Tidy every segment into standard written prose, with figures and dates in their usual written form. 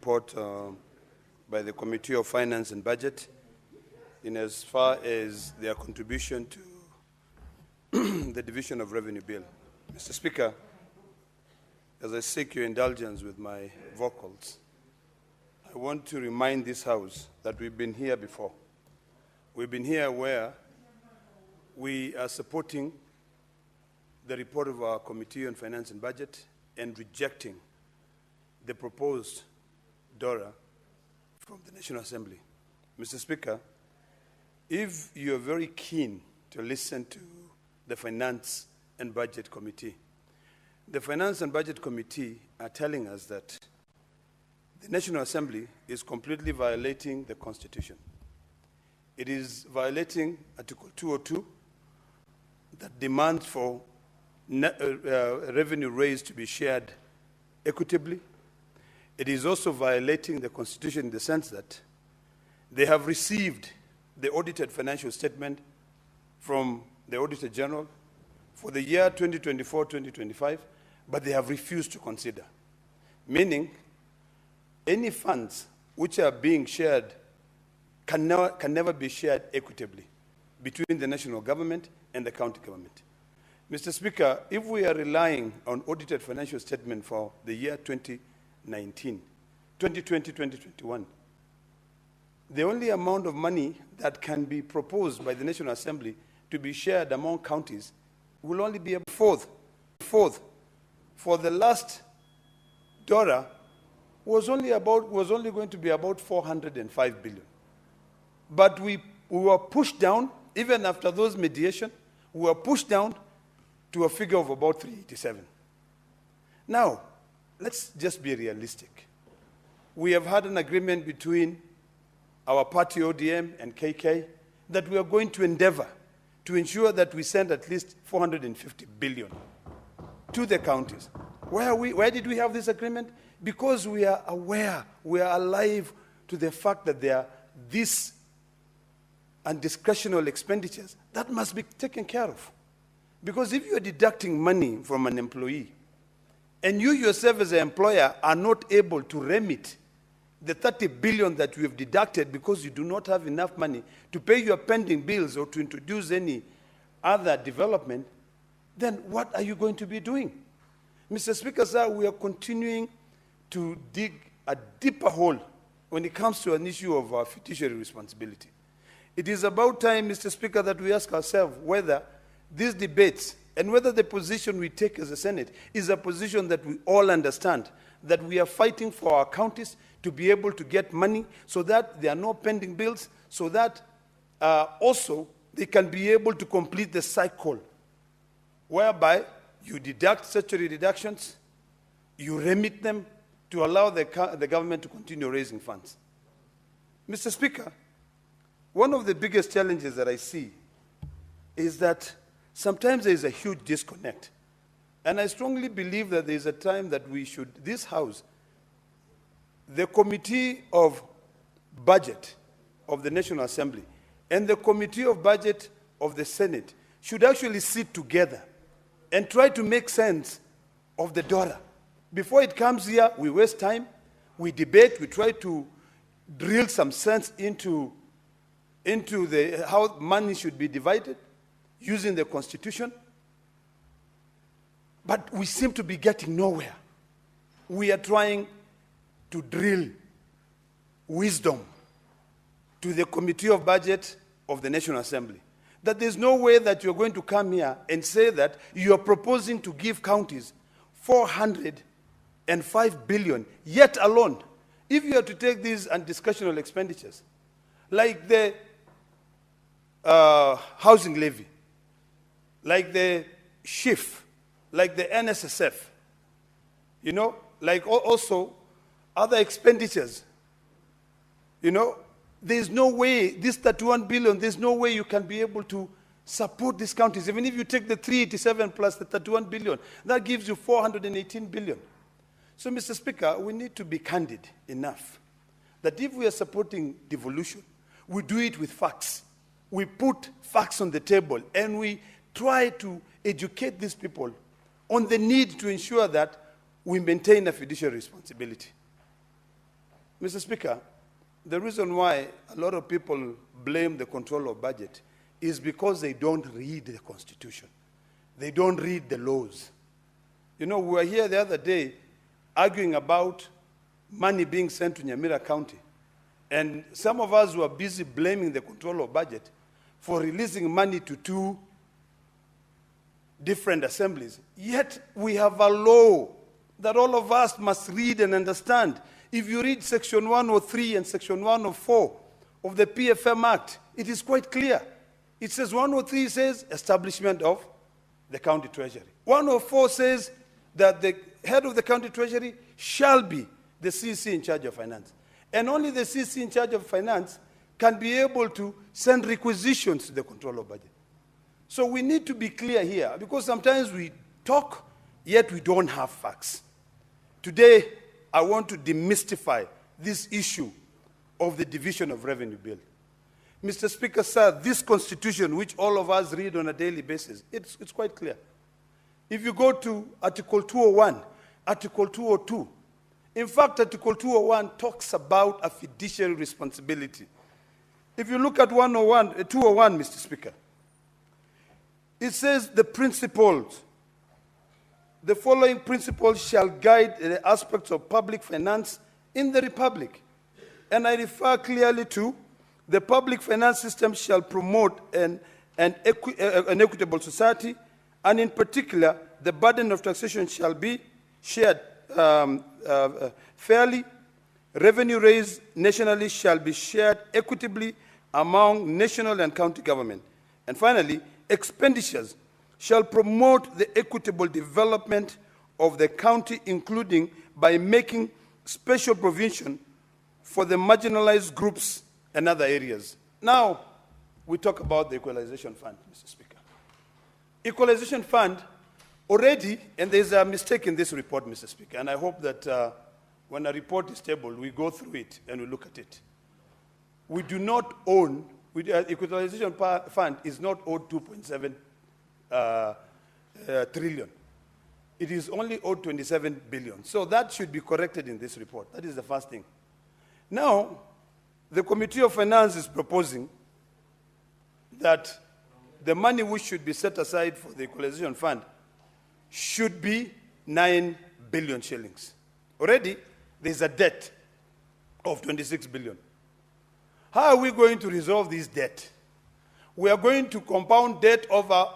report by the Committee of Finance and Budget in as far as their contribution to the Division of Revenue Bill. Mr. Speaker, as I seek your indulgence with my vocals, I want to remind this House that we've been here before. We've been here where we are supporting the report of our Committee on Finance and Budget and rejecting the proposed DORA from the National Assembly. Mr. Speaker, if you are very keen to listen to the Finance and Budget Committee, the Finance and Budget Committee are telling us that the National Assembly is completely violating the Constitution. It is violating Article 202 that demands for revenue raised to be shared equitably. It is also violating the Constitution in the sense that they have received the audited financial statement from the Auditor General for the year 2024-2025, but they have refused to consider, meaning any funds which are being shared can never be shared equitably between the national government and the county government. Mr. Speaker, if we are relying on audited financial statement for the year 2020, 2021, the only amount of money that can be proposed by the National Assembly to be shared among counties will only be a fourth. For the last DORA was only going to be about 405 billion. But we were pushed down, even after those mediation, we were pushed down to a figure of about 387. Now, let's just be realistic. We have had an agreement between our party ODM and KK that we are going to endeavor to ensure that we send at least 450 billion to the counties. Where did we have this agreement? Because we are aware, we are alive to the fact that there are these undiscretionary expenditures that must be taken care of. Because if you are deducting money from an employee, and you yourself as an employer are not able to remit the 30 billion that you have deducted because you do not have enough money to pay your pending bills or to introduce any other development, then what are you going to be doing? Mr. Speaker, sir, we are continuing to dig a deeper hole when it comes to an issue of our fiduciary responsibility. It is about time, Mr. Speaker, that we ask ourselves whether these debates and whether the position we take as a Senate is a position that we all understand, that we are fighting for our counties to be able to get money so that there are no pending bills, so that also they can be able to complete the cycle whereby you deduct statutory deductions, you remit them to allow the government to continue raising funds. Mr. Speaker, one of the biggest challenges that I see is that sometimes there is a huge disconnect. And I strongly believe that there is a time that we should, this House, the Committee of Budget of the National Assembly and the Committee of Budget of the Senate should actually sit together and try to make sense of the DORA. Before it comes here, we waste time, we debate, we try to drill some sense into how money should be divided using the Constitution. But we seem to be getting nowhere. We are trying to drill wisdom to the Committee of Budget of the National Assembly. That there's no way that you're going to come here and say that you are proposing to give counties 405 billion, yet alone. If you are to take these undiscretionary expenditures, like the housing levy, like the SHIF, like the NSSF, you know, like also other expenditures, you know, there's no way, this 31 billion, there's no way you can be able to support these counties. Even if you take the 387 plus the 31 billion, that gives you 418 billion. So, Mr. Speaker, we need to be candid enough that if we are supporting devolution, we do it with facts. We put facts on the table and we try to educate these people on the need to ensure that we maintain a fiduciary responsibility. Mr. Speaker, the reason why a lot of people blame the control of budget is because they don't read the Constitution. They don't read the laws. You know, we were here the other day arguing about money being sent to Nyamira County. And some of us were busy blaming the control of budget for releasing money to 2 different assemblies. Yet we have a law that all of us must read and understand. If you read Section 103 and Section 104 of the PFM Act, it is quite clear. It says 103 says establishment of the county treasury. 104 says that the head of the county treasury shall be the CC in charge of finance. And only the CC in charge of finance can be able to send requisitions to the control of budget. So we need to be clear here, because sometimes we talk, yet we don't have facts. Today, I want to demystify this issue of the division of revenue bill. Mr. Speaker, sir, this constitution, which all of us read on a daily basis, it's quite clear. If you go to Article 201, Article 202, in fact, Article 201 talks about a fiduciary responsibility. If you look at 201, Mr. Speaker, it says the principles, the following principles shall guide the aspects of public finance in the Republic. And I refer clearly to the public finance system shall promote an equitable society, and in particular, the burden of taxation shall be shared fairly. Revenue raised nationally shall be shared equitably among national and county government. And finally, expenditures shall promote the equitable development of the county, including by making special provision for the marginalized groups and other areas. Now, we talk about the Equalization Fund, Mr. Speaker. Equalization Fund already, and there's a mistake in this report, Mr. Speaker, and I hope that when a report is tabled, we go through it and we look at it. We do not own, Equalization Fund is not owed 2.7 trillion. It is only owed 27 billion. So that should be corrected in this report. That is the first thing. Now, the Committee of Finance is proposing that the money which should be set aside for the Equalization Fund should be 9 billion shillings. Already, there's a debt of 26 billion. How are we going to resolve this debt? We are going to compound debt over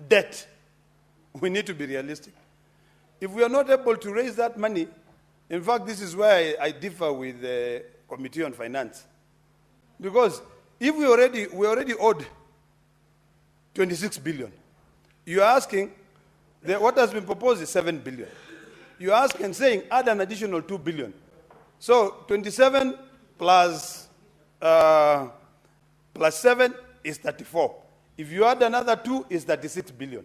debt. We need to be realistic. If we are not able to raise that money, in fact, this is where I differ with the Committee on Finance. Because if we already owed 26 billion, you are asking, what has been proposed is 7 billion. You ask and saying, add an additional 2 billion. So 27 plus 7 is 34. If you add another 2, is 36 billion.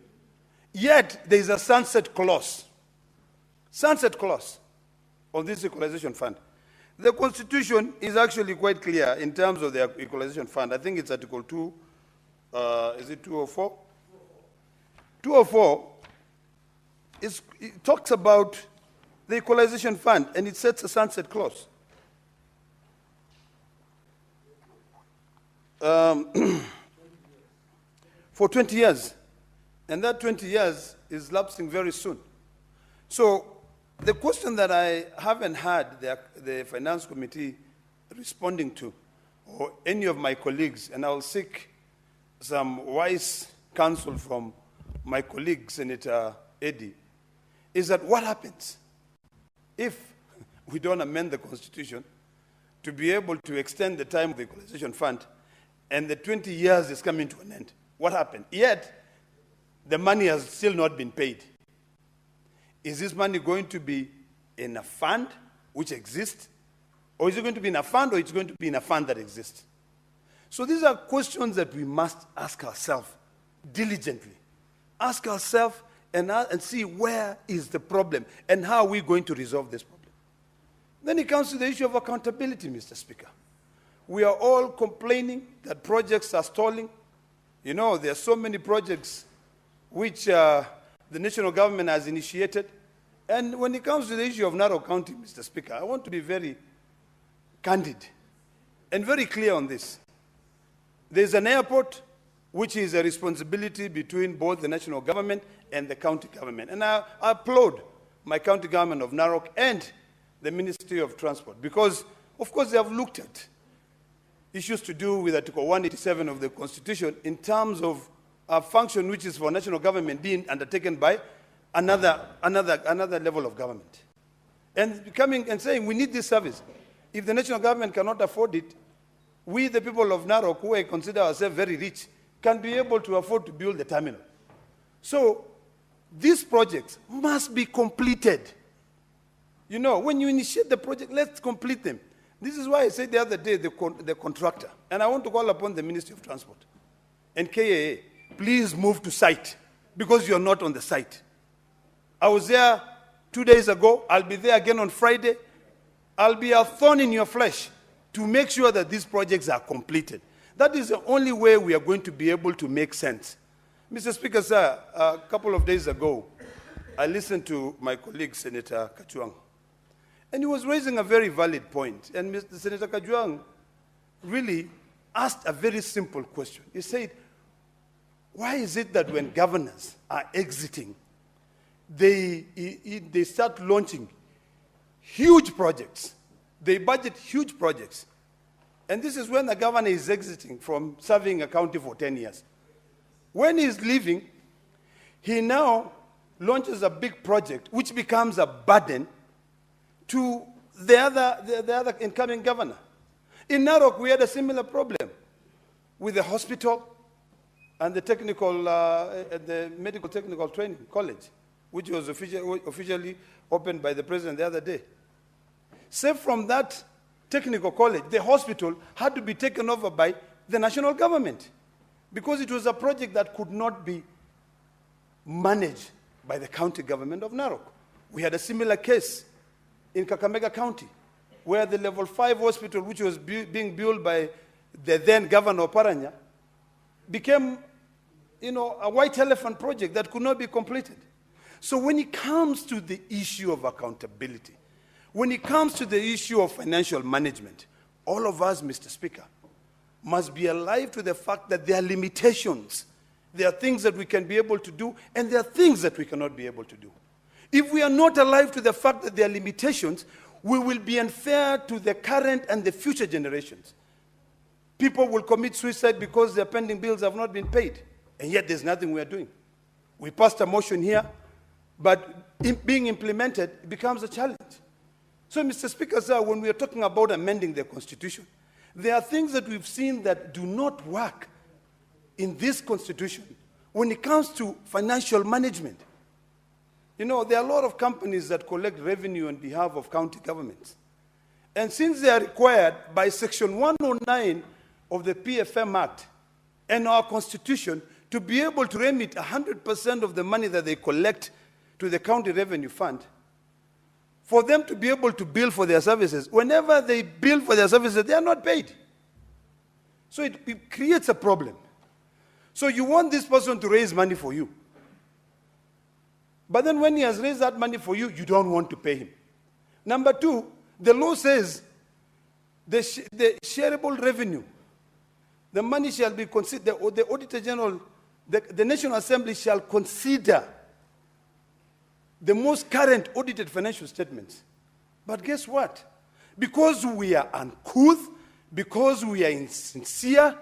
Yet, there is a sunset clause on this Equalization Fund. The Constitution is actually quite clear in terms of the Equalization Fund. I think it's Article 2, is it 204? 204, it talks about the Equalization Fund, and it sets a sunset clause. For 20 years. And that 20 years is lapsing very soon. So the question that I haven't had the Finance Committee responding to, or any of my colleagues, and I'll seek some wise counsel from my colleague, Senator Eddie, is that what happens if we don't amend the Constitution to be able to extend the time of the Equalization Fund, and the 20 years is coming to an end? What happened? Yet, the money has still not been paid. Is this money going to be in a fund which exists? Or is it going to be in a fund, or it's going to be in a fund that exists? So these are questions that we must ask ourselves diligently. Ask ourselves and see where is the problem and how are we going to resolve this problem. Then it comes to the issue of accountability, Mr. Speaker. We are all complaining that projects are stalling. You know, there are so many projects which the national government has initiated. And when it comes to the issue of Narok County, Mr. Speaker, I want to be very candid and very clear on this. There's an airport which is a responsibility between both the national government and the county government. And I applaud my county government of Narok and the Ministry of Transport because, of course, they have looked at issues to do with Article 187 of the Constitution in terms of a function which is for national government being undertaken by another level of government. And coming and saying, we need this service. If the national government cannot afford it, we, the people of Narok, who I consider ourselves very rich, can be able to afford to build the terminal. So these projects must be completed. You know, when you initiate the project, let's complete them. This is why I said the other day, the contractor, and I want to call upon the Ministry of Transport and KAA, please move to site because you're not on the site. I was there 2 days ago. I'll be there again on Friday. I'll be a thorn in your flesh to make sure that these projects are completed. That is the only way we are going to be able to make sense. Mr. Speaker, sir, a couple of days ago, I listened to my colleague, Senator Kajwang, and he was raising a very valid point. And Mr. Senator Kajwang really asked a very simple question. He said, why is it that when governors are exiting, they start launching huge projects? They budget huge projects. And this is when the governor is exiting from serving a county for 10 years. When he's leaving, he now launches a big project which becomes a burden to the other incoming governor. In Narok, we had a similar problem with the hospital and the medical technical training college, which was officially opened by the president the other day. Save from that technical college, the hospital had to be taken over by the national government because it was a project that could not be managed by the county government of Narok. We had a similar case in Kakamega County, where the level 5 hospital, which was being built by the then governor Paranya, became, a white elephant project that could not be completed. So when it comes to the issue of accountability, when it comes to the issue of financial management, all of us, Mr. Speaker, must be alive to the fact that there are limitations. There are things that we can be able to do, and there are things that we cannot be able to do. If we are not alive to the fact that there are limitations, we will be unfair to the current and the future generations. People will commit suicide because their pending bills have not been paid, and yet there's nothing we are doing. We passed a motion here, but being implemented, it becomes a challenge. So, Mr. Speaker, sir, when we are talking about amending the Constitution, there are things that we've seen that do not work in this Constitution when it comes to financial management. There are a lot of companies that collect revenue on behalf of county governments. And since they are required by Section 109 of the PFM Act and our Constitution to be able to remit 100% of the money that they collect to the county revenue fund, for them to be able to bill for their services, whenever they bill for their services, they are not paid. So it creates a problem. So you want this person to raise money for you. But then when he has raised that money for you, you don't want to pay him. Number two, the law says the shareable revenue, the money shall be considered, the Auditor General, the National Assembly shall consider the most current audited financial statements. But guess what? Because we are uncouth, because we are insincere,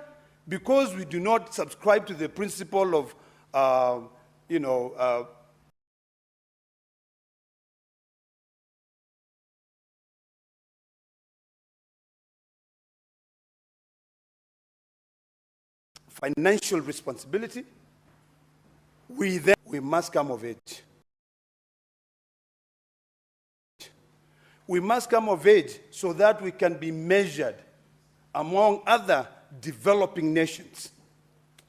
because we do not subscribe to the principle of, financial responsibility, we must come of age. We must come of age so that we can be measured among other developing nations.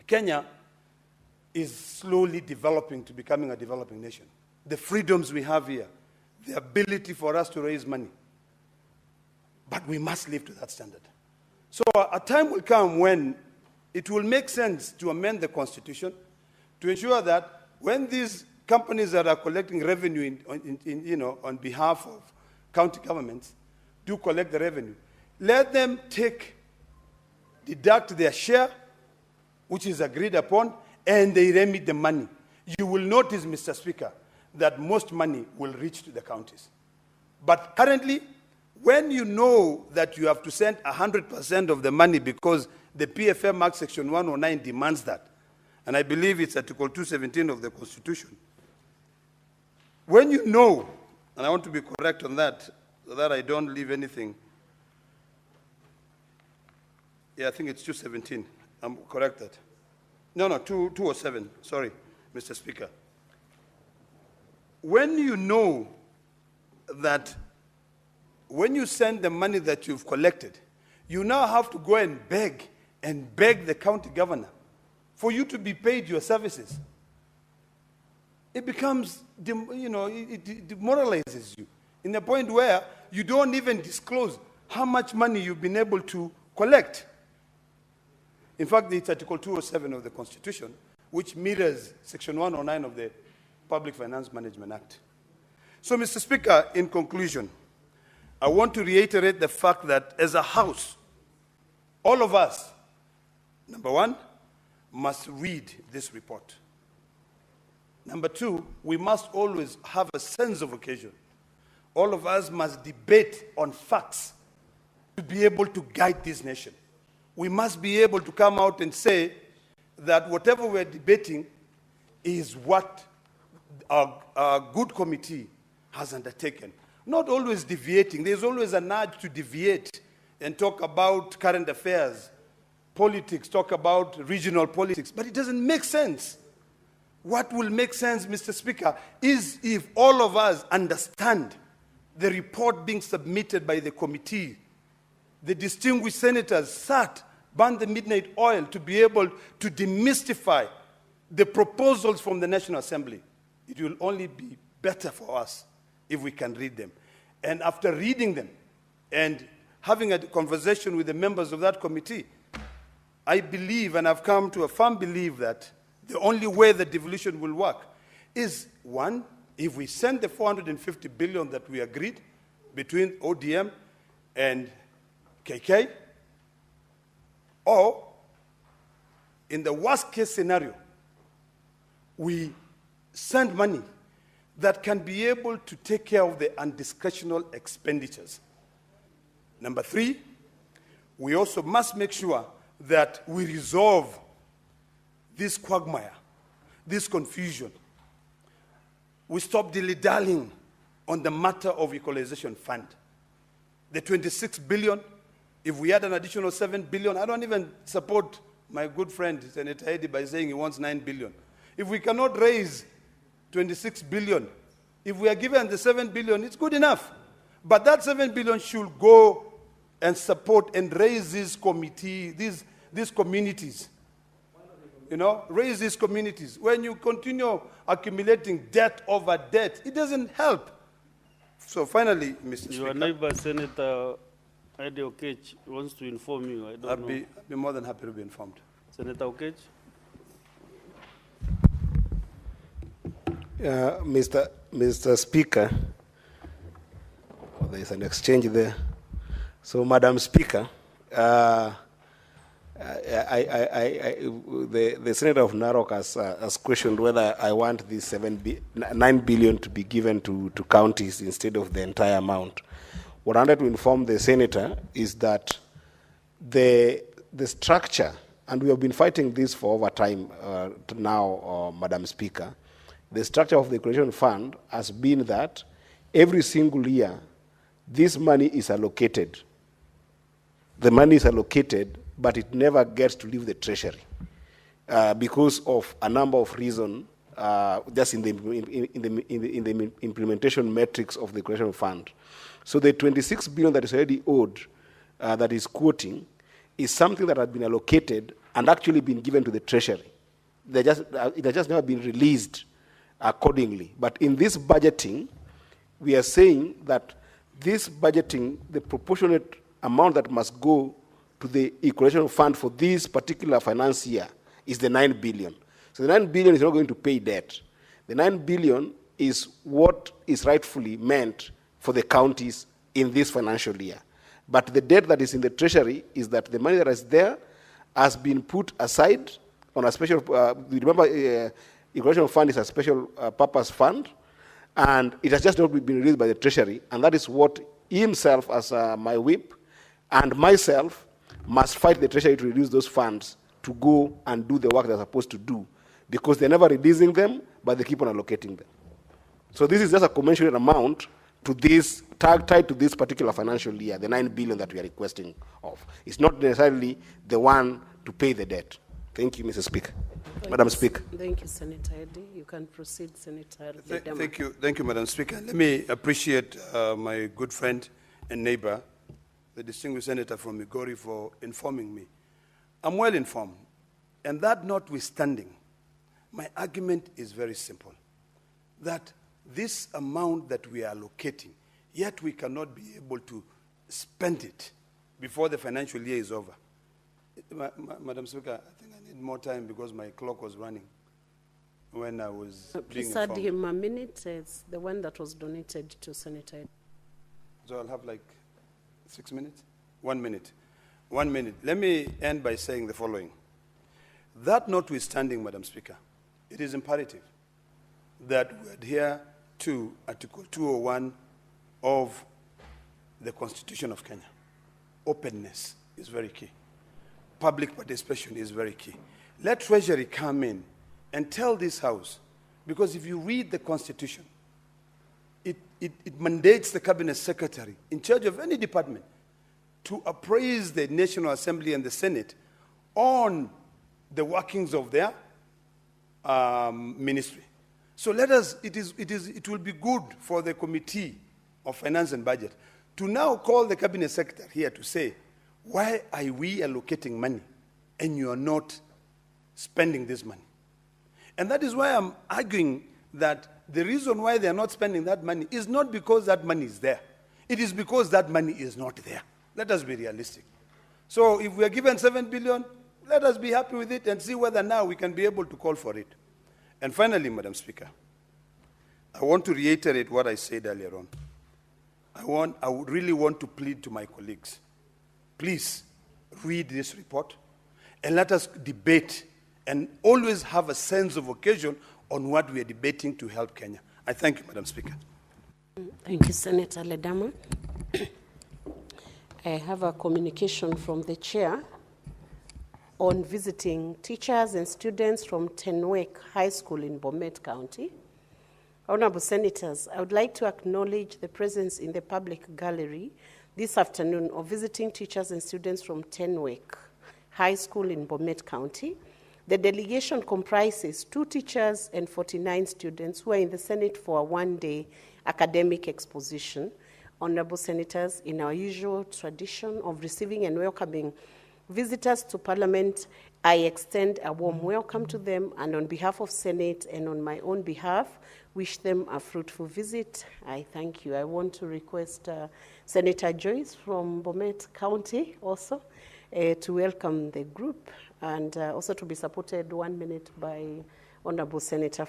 Kenya is slowly developing to becoming a developing nation. The freedoms we have here, the ability for us to raise money. But we must live to that standard. So a time will come when it will make sense to amend the Constitution to ensure that when these companies that are collecting revenue on behalf of county governments do collect the revenue, let them deduct their share, which is agreed upon, and they remit the money. You will notice, Mr. Speaker, that most money will reach to the counties. But currently, when you know that you have to send 100% of the money because the PFM Act Section 109 demands that, and I believe it's Article 217 of the Constitution, when you know, and I want to be correct on that, so that I don't leave anything. Yeah, I think it's 217. I'm correct that. No, 207. Sorry, Mr. Speaker. When you know that when you send the money that you've collected, you now have to go and beg the county governor for you to be paid your services. It becomes, it demoralizes you in the point where you don't even disclose how much money you've been able to collect. In fact, it's Article 207 of the Constitution, which mirrors Section 109 of the Public Finance Management Act. So, Mr. Speaker, in conclusion, I want to reiterate the fact that as a House, all of us, number one, must read this report. Number two, we must always have a sense of occasion. All of us must debate on facts to be able to guide this nation. We must be able to come out and say that whatever we're debating is what our good committee has undertaken. Not always deviating. There's always an urge to deviate and talk about current affairs, politics, talk about regional politics, but it doesn't make sense. What will make sense, Mr. Speaker, is if all of us understand the report being submitted by the committee. The distinguished senators sat, burned the midnight oil to be able to demystify the proposals from the National Assembly. It will only be better for us if we can read them. And after reading them and having a conversation with the members of that committee, I believe, and I've come to a firm belief, that the only way the devolution will work is, one, if we send the 450 billion that we agreed between ODM and KK, or in the worst case scenario, we send money that can be able to take care of the undiscretional expenditures. Number three, we also must make sure that we resolve this quagmire, this confusion. We stop dilly-dallying on the matter of equalization fund. The 26 billion, if we add an additional 7 billion, I don't even support my good friend, Senator Eddy, by saying he wants 9 billion. If we cannot raise 26 billion, if we are given the 7 billion, it's good enough. But that 7 billion should go and support and raise these communities. Raise these communities. When you continue accumulating debt over debt, it doesn't help. So finally, Mr. Speaker. Your neighbor, Senator Edi Okech, wants to inform you. I'll be more than happy to be informed. Senator Okech. Mr. Speaker, there is an exchange there. So, Madam Speaker, the Senator of Narok has questioned whether I want this 9 billion to be given to counties instead of the entire amount. What I wanted to inform the Senator is that the structure, and we have been fighting this for over time now, Madam Speaker, the structure of the equalization fund has been that every single year, this money is allocated. The money is allocated, but it never gets to leave the treasury because of a number of reasons, just in the implementation metrics of the equalization fund. So the 26 billion that is already owed, that is quoting, is something that had been allocated and actually been given to the treasury. It has just never been released accordingly. But in this budgeting, we are saying that this budgeting, the proportionate amount that must go to the equalization fund for this particular finance year is the 9 billion. So the 9 billion is not going to pay debt. The 9 billion is what is rightfully meant for the counties in this financial year. But the debt that is in the treasury is that the money that is there has been put aside on a special, remember, Equalization Fund is a special purpose fund, and it has just not been released by the treasury, and that is what he himself, as my whip, and myself must fight the treasury to release those funds to go and do the work they're supposed to do, because they're never releasing them, but they keep on allocating them. So this is just a commensurate amount to this, tied to this particular financial year, the 9 billion that we are requesting of. It's not necessarily the one to pay the debt. Thank you, Mr. Speaker. Madam Speaker. Thank you, Senator Eddy. You can proceed, Senator Ledama. Thank you, Madam Speaker. Let me appreciate my good friend and neighbor, the distinguished senator from Migori, for informing me. I'm well informed, and that notwithstanding, my argument is very simple, that this amount that we are allocating, yet we cannot be able to spend it before the financial year is over. Madam Speaker, I think I need more time because my clock was running when I was being Please add informed. him a minute. It's the one that was donated to Senator Eddy. So I'll have like 6 minutes? 1 minute. 1 minute. Let me end by saying the following. That notwithstanding, Madam Speaker, it is imperative that we adhere to Article 201 of the Constitution of Kenya. Openness is very key. Public participation is very key. Let Treasury come in and tell this House, because if you read the Constitution, it mandates the Cabinet Secretary in charge of any department to appraise the National Assembly and the Senate on the workings of their ministry. So let us, it will be good for the Committee of Finance and Budget to now call the Cabinet Secretary here to say, why are we allocating money and you are not spending this money? And that is why I'm arguing that the reason why they are not spending that money is not because that money is there. It is because that money is not there. Let us be realistic. So if we are given 7 billion, let us be happy with it and see whether now we can be able to call for it. And finally, Madam Speaker, I want to reiterate what I said earlier on. I would really want to plead to my colleagues. Please read this report and let us debate and always have a sense of occasion on what we are debating to help Kenya. I thank you, Madam Speaker. Thank you, Senator Ledama. I have a communication from the chair on visiting teachers and students from Tenwek High School in Bomet County. Honorable Senators, I would like to acknowledge the presence in the public gallery this afternoon of visiting teachers and students from Tenwek High School in Bomet County. The delegation comprises 2 teachers and 49 students who are in the Senate for a one-day academic exposition. Honorable Senators, in our usual tradition of receiving and welcoming visitors to Parliament, I extend a warm welcome to them, and on behalf of Senate and on my own behalf, wish them a fruitful visit. I thank you. I want to request Senator Joyce from Bomet County also to welcome the group, and also to be supported 1 minute by Honorable Senator